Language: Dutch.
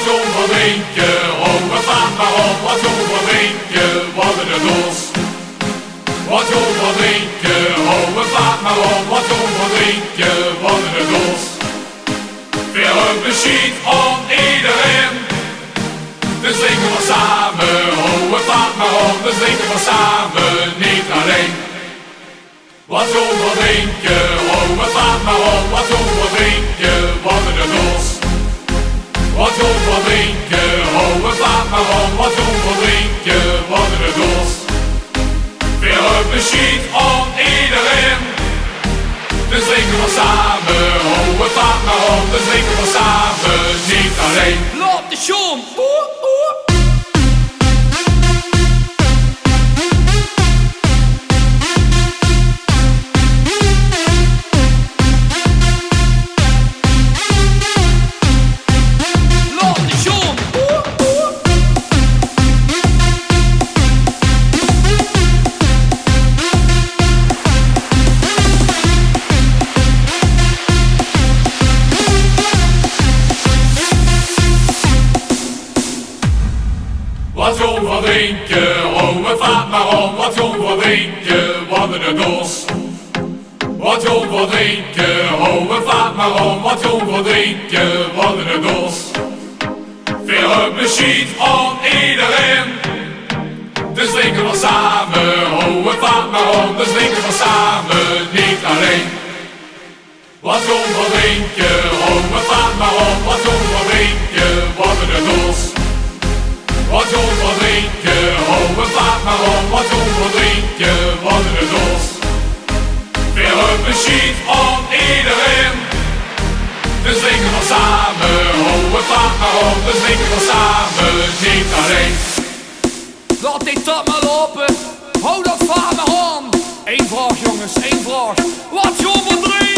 zoveel drink je? Oh, wat vaart maar op, wat zoveel drink je? Worden de dos. Wat zoveel drink je? Oh, wat vaart maar op, wat zoveel drink je? Worden de dos. Veel een beschiet om iedereen. Dus drinken we samen, oh, wat vaart maar op, dus drinken we samen, niet alleen. Wat zoveel drink je? Oh, wat vaart maar op, wat zoveel drink je? Worden de dos. Wat zoveel drink je? Oh, wat vaart maar op, wat zoveel drink je? Worden de dos. Veel beschiet om iedereen. Dus drinken we samen, oh, wat vaart maar op, dus drinken we samen, niet alleen. Laat de show, Wat zoveel drink je? Oh, wat vaart maar op, wat zoveel drink je? Worden de dos. Wat zoveel drink je? Oh, wat vaart maar op, wat zoveel drink je? Worden de dos. Veel beschiet om iedereen. Dus drinken we samen, oh, wat vaart maar op, dus drinken we samen, niet alleen. Wat zoveel drink je? Oh, wat vaart maar op, wat zoveel drink je? Worden de dos. Wat zoveel drink je? Oh, wat vaart maar op, wat zoveel drink je? Worden de dos. Veel beschiet om iedereen. Dus drinken we samen, oh, wat vaart maar op, dus drinken we samen, niet alleen. laat die tap maar lopen, hou dat vaart maar aan. Eén vraag jongens, één vraag, wat zoveel drinken?